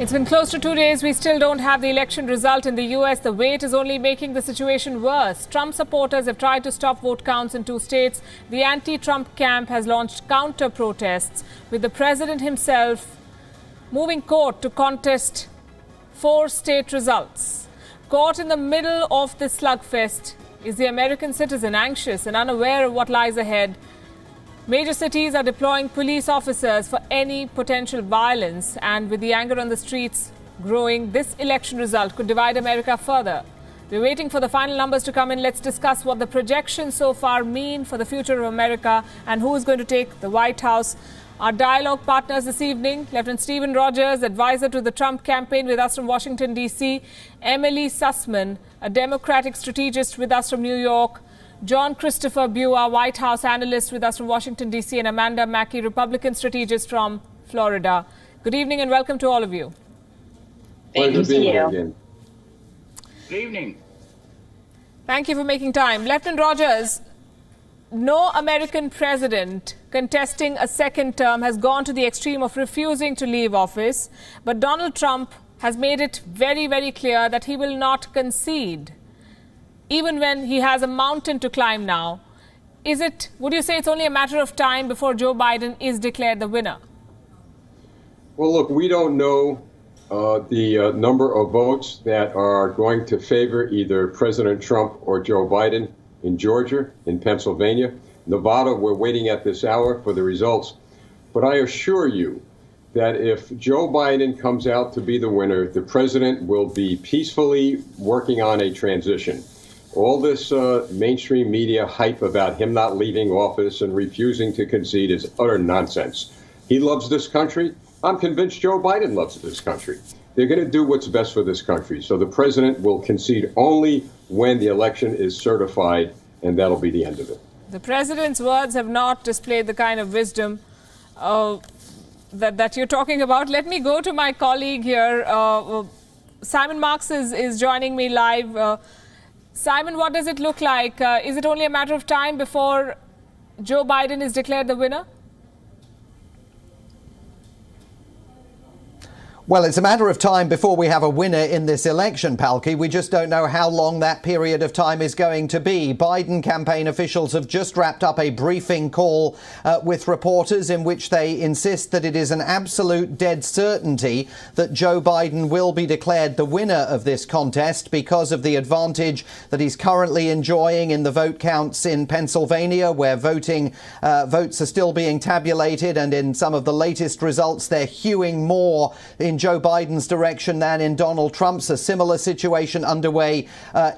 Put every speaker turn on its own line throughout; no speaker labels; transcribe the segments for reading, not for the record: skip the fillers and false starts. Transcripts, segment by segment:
It's been close to 2 days. We still don't have the election result in the US. The wait is only making the situation worse. Trump supporters have tried to stop vote counts in 2 states. The anti-Trump camp has launched counter-protests, with the president himself moving court to contest 4 state results. Caught in the middle of this slugfest is the American citizen, anxious and unaware of what lies ahead. Major cities are deploying police officers for any potential violence, and with the anger on the streets growing, this election result could divide America further. We're waiting for the final numbers to come in. Let's discuss what the projections so far mean for the future of America and who is going to take the White House. Our dialogue partners this evening: Lieutenant Stephen Rogers, advisor to the Trump campaign, with us from Washington, D.C. Emily Sussman, a Democratic strategist, with us from New York. John Christopher Bua, White House analyst, with us from Washington, D.C. And Amanda Mackey, Republican strategist from Florida. Good evening and welcome to all of you.
Thank you.
Good
evening.
Thank you for making time. Lieutenant Rogers, no American president contesting a second term has gone to the extreme of refusing to leave office, but Donald Trump has made it very, very clear that he will not concede, even when he has a mountain to climb now. Would you say it's only a matter of time before Joe Biden is declared the winner?
Well, look, we don't know the number of votes that are going to favor either President Trump or Joe Biden in Georgia, in Pennsylvania. Nevada, we're waiting at this hour for the results. But I assure you that if Joe Biden comes out to be the winner, the president will be peacefully working on a transition. All this mainstream media hype about him not leaving office and refusing to concede is utter nonsense. He loves this country. I'm convinced Joe Biden loves this country. They're going to do what's best for this country. So the president will concede only when the election is certified, and that'll be the end of it.
The president's words have not displayed the kind of wisdom that you're talking about. Let me go to my colleague here. Simon Marks is joining me live. Simon, what does it look like? Is it only a matter of time before Joe Biden is declared the winner?
Well, it's a matter of time before we have a winner in this election, Palki. We just don't know how long that period of time is going to be. Biden campaign officials have just wrapped up a briefing call with reporters in which they insist that it is an absolute dead certainty that Joe Biden will be declared the winner of this contest because of the advantage that he's currently enjoying in the vote counts in Pennsylvania, where votes are still being tabulated, and in some of the latest results they're hewing more in Joe Biden's direction than in Donald Trump's. A similar situation underway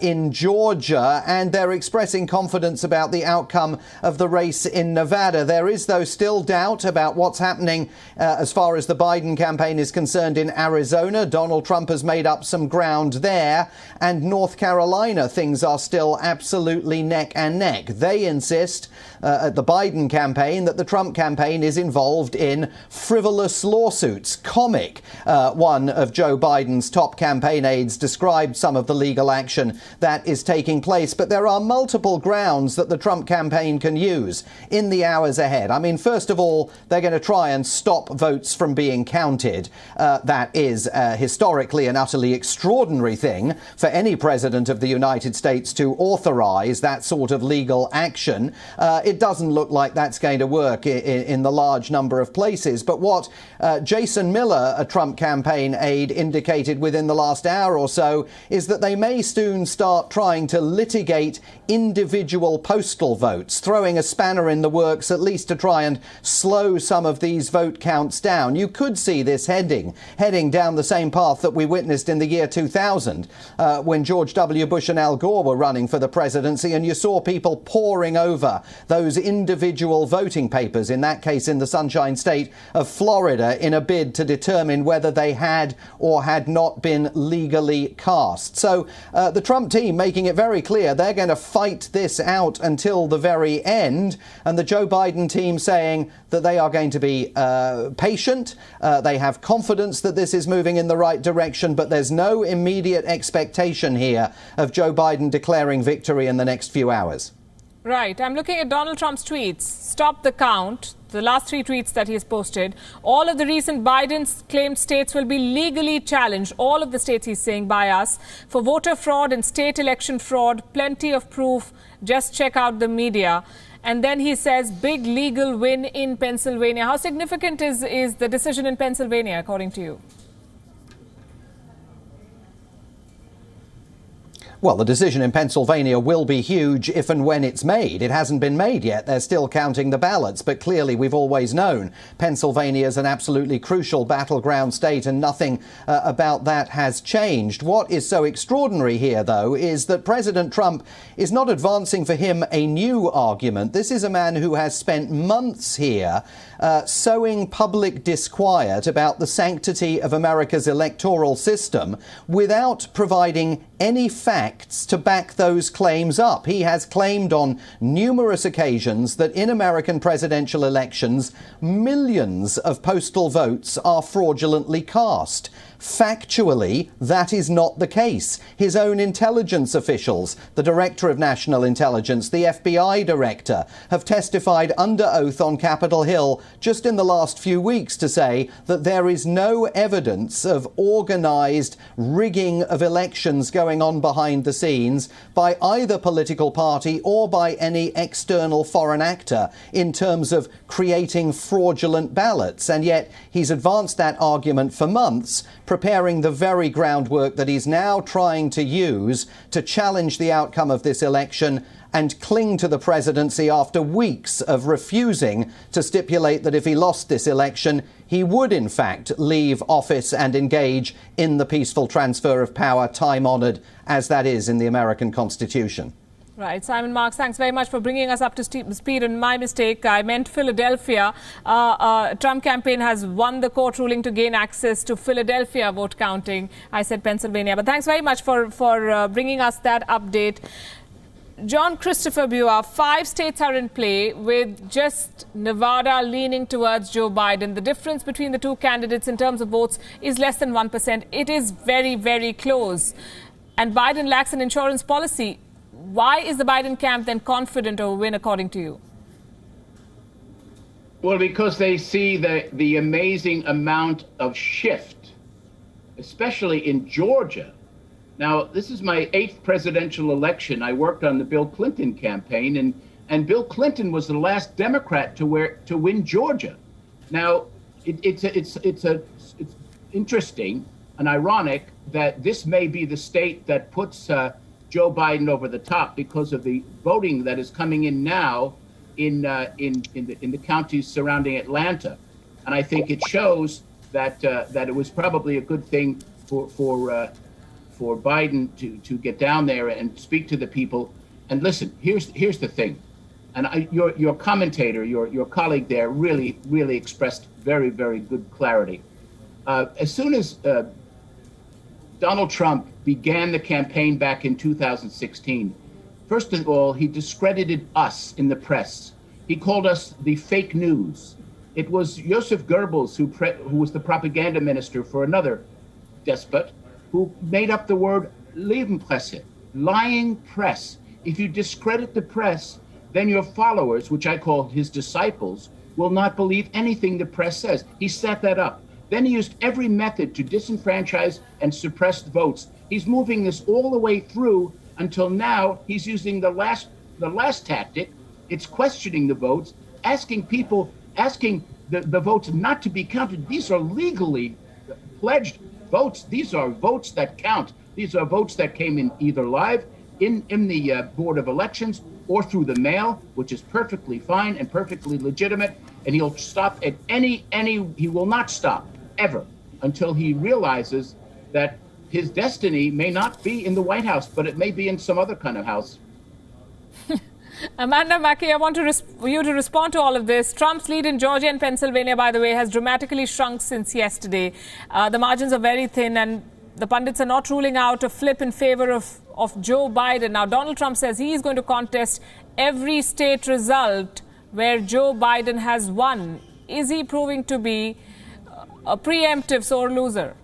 in Georgia, and they're expressing confidence about the outcome of the race in Nevada. There is, though, still doubt about what's happening as far as the Biden campaign is concerned in Arizona. Donald Trump has made up some ground there, and North Carolina, things are still absolutely neck and neck. They insist at the Biden campaign that the Trump campaign is involved in frivolous lawsuits. Comic. One of Joe Biden's top campaign aides described some of the legal action that is taking place. But there are multiple grounds that the Trump campaign can use in the hours ahead. I mean, first of all, they're going to try and stop votes from being counted. That is historically an utterly extraordinary thing for any president of the United States to authorize that sort of legal action. It doesn't look like that's going to work in the large number of places. But what Jason Miller, a Trump campaign aide, indicated within the last hour or so is that they may soon start trying to litigate individual postal votes, throwing a spanner in the works at least to try and slow some of these vote counts down. You could see this heading down the same path that we witnessed in the year 2000 when George W. Bush and Al Gore were running for the presidency, and you saw people poring over those individual voting papers, in that case in the Sunshine State of Florida, in a bid to determine whether they had or had not been legally cast. So the Trump team making it very clear they're going to fight this out until the very end, and the Joe Biden team saying that they are going to be patient. They have confidence that this is moving in the right direction, but there's no immediate expectation here of Joe Biden declaring victory in the next few hours.
Right. I'm looking at Donald Trump's tweets. Stop the count. The last 3 tweets that he has posted. All of the recent Biden's claimed states will be legally challenged. All of the states, he's saying, by us for voter fraud and state election fraud. Plenty of proof. Just check out the media. And then he says, big legal win in Pennsylvania. How significant is the decision in Pennsylvania, according to you?
Well, the decision in Pennsylvania will be huge if and when it's made. It hasn't been made yet. They're still counting the ballots. But clearly, we've always known Pennsylvania is an absolutely crucial battleground state, and nothing about that has changed. What is so extraordinary here, though, is that President Trump is not advancing for him a new argument. This is a man who has spent months here sowing public disquiet about the sanctity of America's electoral system without providing any facts to back those claims up. He has claimed on numerous occasions that in American presidential elections, millions of postal votes are fraudulently cast. Factually, that is not the case. His own intelligence officials, the Director of National Intelligence, the FBI Director, have testified under oath on Capitol Hill just in the last few weeks to say that there is no evidence of organised rigging of elections going on behind the scenes by either political party or by any external foreign actor in terms of creating fraudulent ballots. And yet he's advanced that argument for months, preparing the very groundwork that he's now trying to use to challenge the outcome of this election and cling to the presidency after weeks of refusing to stipulate that if he lost this election, he would in fact leave office and engage in the peaceful transfer of power, time-honoured as that is in the American Constitution.
Right. Simon Marks, thanks very much for bringing us up to speed. And my mistake, I meant Philadelphia. Trump campaign has won the court ruling to gain access to Philadelphia vote counting. I said Pennsylvania. But thanks very much for bringing us that update. John Christopher Buer, 5 states are in play with just Nevada leaning towards Joe Biden. The difference between the two candidates in terms of votes is less than 1%. It is very, very close. And Biden lacks an insurance policy. Why is the Biden camp then confident of a win, according to you?
Well, because they see the amazing amount of shift, especially in Georgia. Now, this is my 8th presidential election. I worked on the Bill Clinton campaign, and Bill Clinton was the last Democrat to win Georgia. Now, it's interesting and ironic that this may be the state that puts Joe Biden over the top because of the voting that is coming in now in the counties surrounding Atlanta, and I think it shows that it was probably a good thing for Biden to get down there and speak to the people. And listen, here's the thing, and your commentator, your colleague there, really expressed very, very good clarity. As soon as Donald Trump began the campaign back in 2016. First of all, he discredited us in the press. He called us the fake news. It was Joseph Goebbels, who was the propaganda minister for another despot, who made up the word Lügenpresse, lying press. If you discredit the press, then your followers, which I call his disciples, will not believe anything the press says. He set that up. Then he used every method to disenfranchise and suppress votes. He's moving this all the way through until now. He's using the last tactic. It's questioning the votes, asking the votes not to be counted. These are legally pledged votes. These are votes that count. These are votes that came in either live in the Board of Elections or through the mail, which is perfectly fine and perfectly legitimate. And he'll stop at he will not stop ever until he realizes that his destiny may not be in the White House, but it may be in some other kind of house.
Amanda Mackey, I want you to respond to all of this. Trump's lead in Georgia and Pennsylvania, by the way, has dramatically shrunk since yesterday. The margins are very thin, and the pundits are not ruling out a flip in favor of Joe Biden. Now, Donald Trump says he is going to contest every state result where Joe Biden has won. Is he proving to be a preemptive sore loser?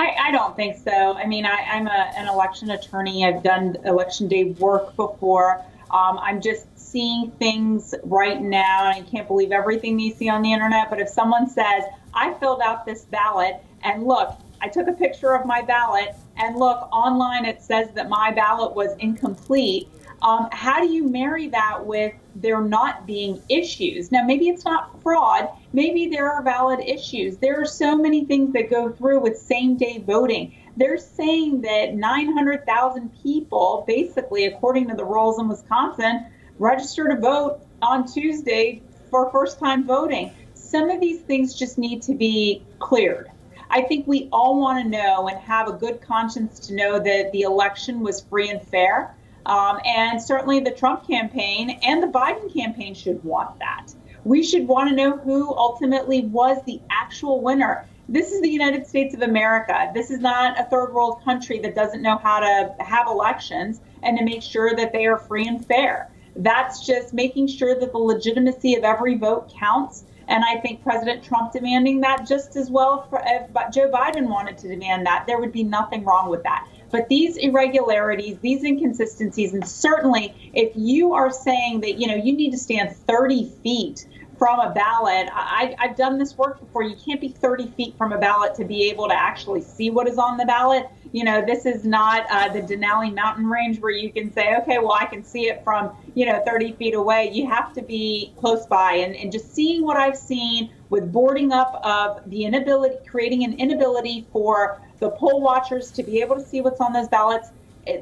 I don't think so. I mean, I'm an election attorney. I've done election day work before. I'm just seeing things right now, and I can't believe everything you see on the internet, but if someone says, I filled out this ballot, and look, I took a picture of my ballot, and look, online it says that my ballot was incomplete, how do you marry that with there not being issues? Now, maybe it's not fraud. Maybe there are valid issues. There are so many things that go through with same-day voting. They're saying that 900,000 people, basically, according to the rules in Wisconsin, register to vote on Tuesday for first-time voting. Some of these things just need to be cleared. I think we all want to know and have a good conscience to know that the election was free and fair. And certainly the Trump campaign and the Biden campaign should want that. We should want to know who ultimately was the actual winner. This is the United States of America. This is not a third world country that doesn't know how to have elections and to make sure that they are free and fair. That's just making sure that the legitimacy of every vote counts. And I think President Trump demanding that just as well if Joe Biden wanted to demand that, there would be nothing wrong with that. But these irregularities, these inconsistencies, and certainly if you are saying that, you need to stand 30 feet from a ballot, I've done this work before. You can't be 30 feet from a ballot to be able to actually see what is on the ballot. This is not the Denali mountain range where you can say, okay, well, I can see it from, 30 feet away. You have to be close by. And just seeing what I've seen with boarding up of the inability, creating an inability for the poll watchers to be able to see what's on those ballots,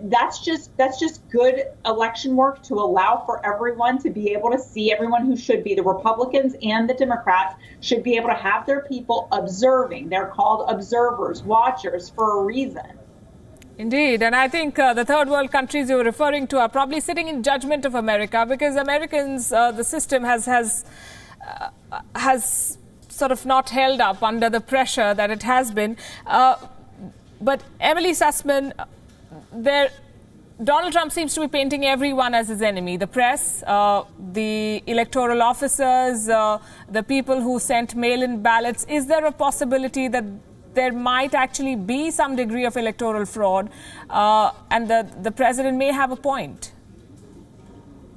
that's just good election work to allow for everyone to be able to see. Everyone who should be, the Republicans and the Democrats, should be able to have their people observing. They're called observers, watchers, for a reason.
Indeed. And I think the third world countries you're referring to are probably sitting in judgment of America, because Americans, the system has sort of not held up under the pressure that it has been. But Emily Sussman, Donald Trump seems to be painting everyone as his enemy. The press, the electoral officers, the people who sent mail-in ballots. Is there a possibility that there might actually be some degree of electoral fraud, and the president may have a point?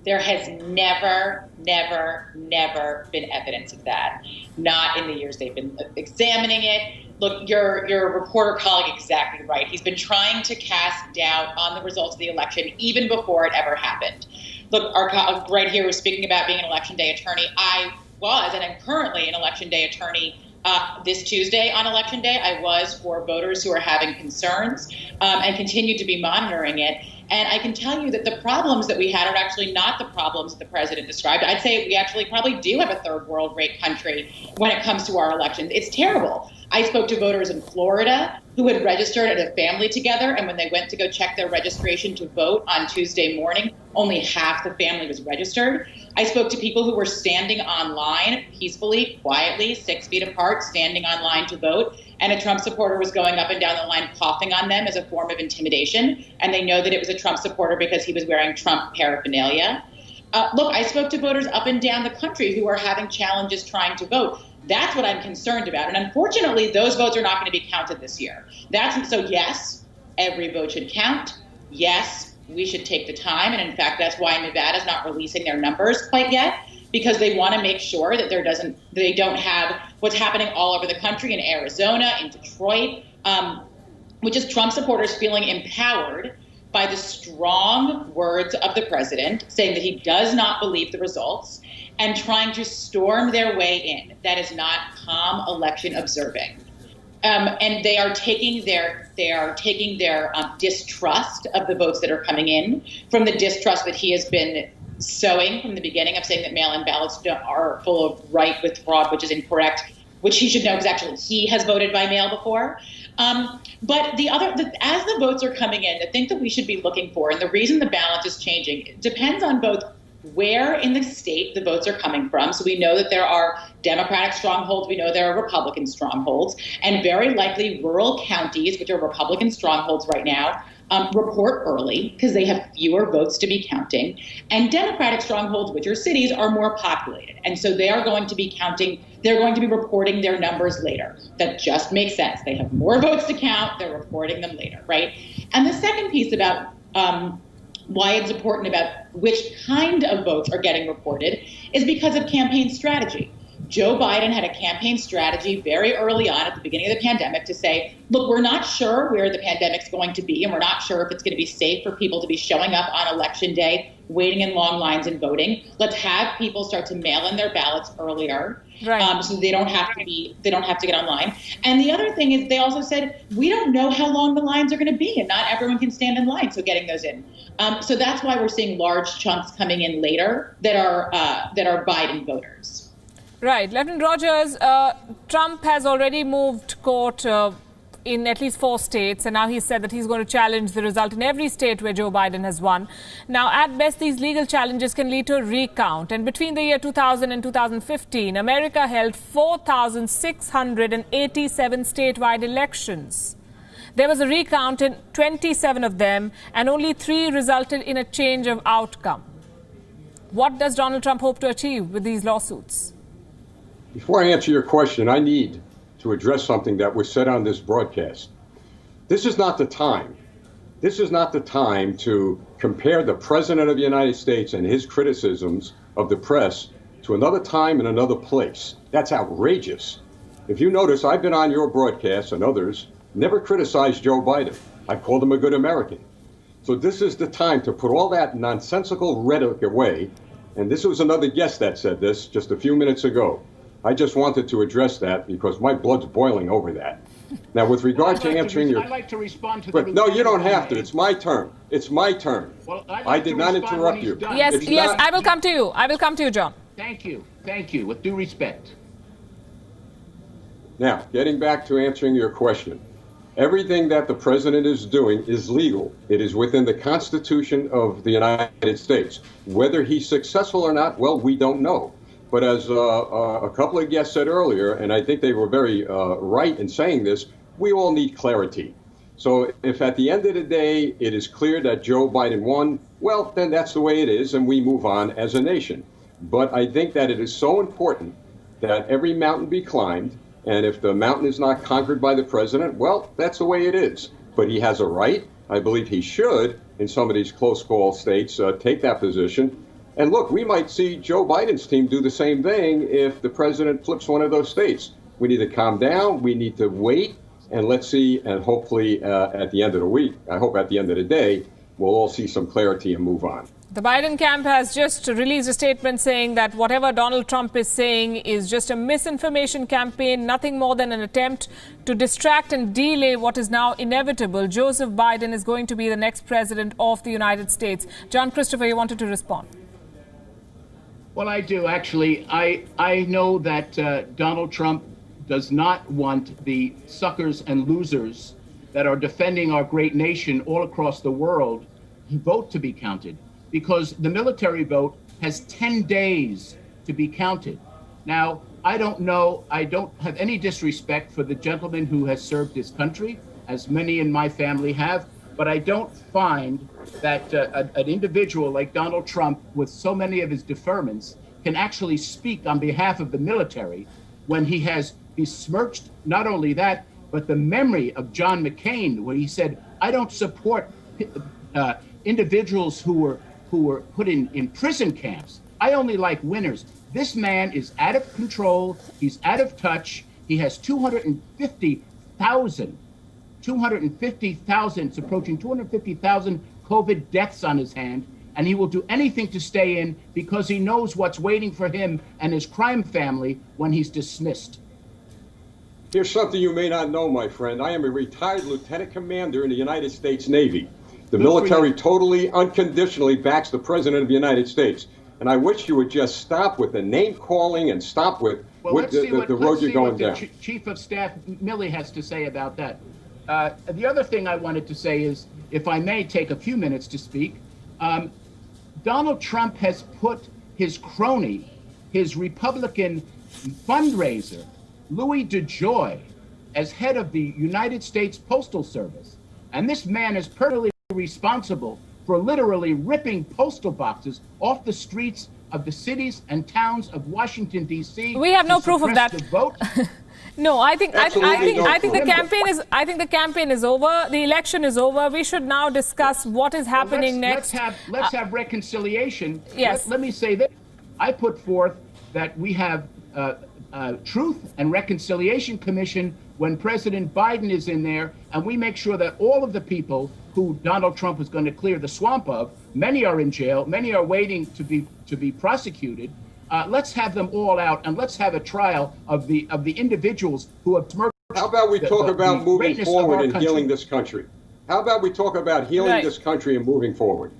There has never been evidence of that. Not in the years they've been examining it. Look, your reporter colleague exactly right. He's been trying to cast doubt on the results of the election even before it ever happened. Look, our colleague right here was speaking about being an election day attorney. I was, and I'm currently an election day attorney. This Tuesday on Election Day, I was for voters who are having concerns and continue to be monitoring it. And I can tell you that the problems that we had are actually not the problems the president described. I'd say we actually probably do have a third world rate country when it comes to our elections. It's terrible. I spoke to voters in Florida who had registered at a family together, and when they went to go check their registration to vote on Tuesday morning, only half the family was registered. I spoke to people who were standing online peacefully, quietly, 6 feet apart, standing online to vote, and a Trump supporter was going up and down the line coughing on them as a form of intimidation, and they know that it was a Trump supporter because he was wearing Trump paraphernalia. Look, I spoke to voters up and down the country who are having challenges trying to vote. That's what I'm concerned about. And unfortunately, those votes are not going to be counted this year. So yes, every vote should count. Yes, we should take the time. And in fact, that's why Nevada's not releasing their numbers quite yet, because they want to make sure that they don't have what's happening all over the country, in Arizona, in Detroit, which is Trump supporters feeling empowered by the strong words of the president, saying that he does not believe the results, and trying to storm their way in. That is not calm election observing. And they are taking their distrust of the votes that are coming in from the distrust that he has been sowing from the beginning of saying that mail-in ballots are full of right with fraud, which is incorrect, which he should know because actually he has voted by mail before. But as the votes are coming in, the thing that we should be looking for, and the reason the balance is changing, it depends on both where in the state the votes are coming from. So we know that there are Democratic strongholds, we know there are Republican strongholds, and very likely rural counties, which are Republican strongholds right now, report early because they have fewer votes to be counting. And Democratic strongholds, which are cities, are more populated. And so they are going to be counting, they're going to be reporting their numbers later. That just makes sense. They have more votes to count, they're reporting them later, right? And the second piece about why it's important about which kind of votes are getting reported is because of campaign strategy. Joe Biden had a campaign strategy very early on at the beginning of the pandemic to say, look, we're not sure where the pandemic's going to be, and we're not sure if it's going to be safe for people to be showing up on election day, waiting in long lines and voting. Let's have people start to mail in their ballots earlier,
right.
So they don't have to get online. And the other thing is they also said, we don't know how long the lines are going to be, and not everyone can stand in line, so getting those in. So that's why we're seeing large chunks coming in later that are Biden voters.
Right. Lieutenant Rogers, Trump has already moved court in at least 4 states, and now he's said that he's going to challenge the result in every state where Joe Biden has won. Now, at best, these legal challenges can lead to a recount. And between the year 2000 and 2015, America held 4,687 statewide elections. There was a recount in 27 of them, and only 3 resulted in a change of outcome. What does Donald Trump hope to achieve with these lawsuits?
Before I answer your question, I need to address something that was said on this broadcast. This is not the time. This is not the time to compare the President of the United States and his criticisms of the press to another time and another place. That's outrageous. If you notice, I've been on your broadcast and others, never criticized Joe Biden. I called him a good American. So this is the time to put all that nonsensical rhetoric away. And this was another guest that said this just a few minutes ago. I just wanted to address that because my blood's boiling over that. Now, with regard to answering your...
I'd like to respond to
but no, you don't have to. It's my turn. It's my turn.
Well,
I did not interrupt you.
Yes, I will come to you. I will come to you, John.
Thank you. Thank you. With due respect.
Now, getting back to answering your question. Everything that the president is doing is legal. It is within the Constitution of the United States. Whether he's successful or not, well, we don't know. But as a couple of guests said earlier, and I think they were very right in saying this, we all need clarity. So if at the end of the day it is clear that Joe Biden won, well, then that's the way it is, and we move on as a nation. But I think that it is so important that every mountain be climbed, and if the mountain is not conquered by the president, well, that's the way it is. But he has a right. I believe he should, in some of these close call states, take that position. And look, we might see Joe Biden's team do the same thing if the president flips one of those states. We need to calm down. We need to wait. And let's see. And hopefully at the end of the week, I hope at the end of the day, we'll all see some clarity and move on.
The Biden camp has just released a statement saying that whatever Donald Trump is saying is just a misinformation campaign, nothing more than an attempt to distract and delay what is now inevitable. Joseph Biden is going to be the next president of the United States. John Christopher, you wanted to respond.
Well, I do, actually. I know that Donald Trump does not want the suckers and losers that are defending our great nation all across the world vote to be counted, because the military vote has 10 days to be counted. Now, I don't know, I don't have any disrespect for the gentleman who has served his country, as many in my family have, but I don't find that an individual like Donald Trump, with so many of his deferments, can actually speak on behalf of the military when he has besmirched not only that, but the memory of John McCain, where he said, I don't support individuals who were put in prison camps. I only like winners. This man is out of control. He's out of touch. He has 250,000, it's approaching 250,000 COVID deaths on his hand, and he will do anything to stay in because he knows what's waiting for him and his crime family when he's dismissed.
Here's something you may not know, my friend. I am a retired lieutenant commander in the United States Navy. The military totally, unconditionally backs the President of the United States. And I wish you would just stop with the name calling and stop with the road you're going down.
Chief of Staff Milley has to say about that. The other thing I wanted to say is, if I may take a few minutes to speak, Donald Trump has put his crony, his Republican fundraiser, Louis DeJoy, as head of the United States Postal Service. And this man is personally responsible for literally ripping postal boxes off the streets of the cities and towns of Washington, D.C.
We have no proof of that.
The vote.
No, I think the campaign is over. The election is over. We should now discuss what is happening next.
Let's have reconciliation.
Yes.
Let me say this. I put forth that we have Truth and Reconciliation Commission when President Biden is in there, and we make sure that all of the people who Donald Trump is going to clear the swamp of, many are in jail, many are waiting to be prosecuted. Let's have them all out, and let's have a trial of the individuals who have smirched.
How about we talk about moving forward and healing this country? How about we talk about healing this country and moving forward?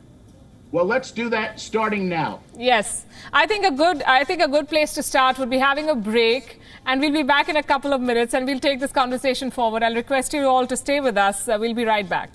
Well, let's do that starting now.
Yes, I think a good place to start would be having a break, and we'll be back in a couple of minutes, and we'll take this conversation forward. I'll request you all to stay with us. We'll be right back.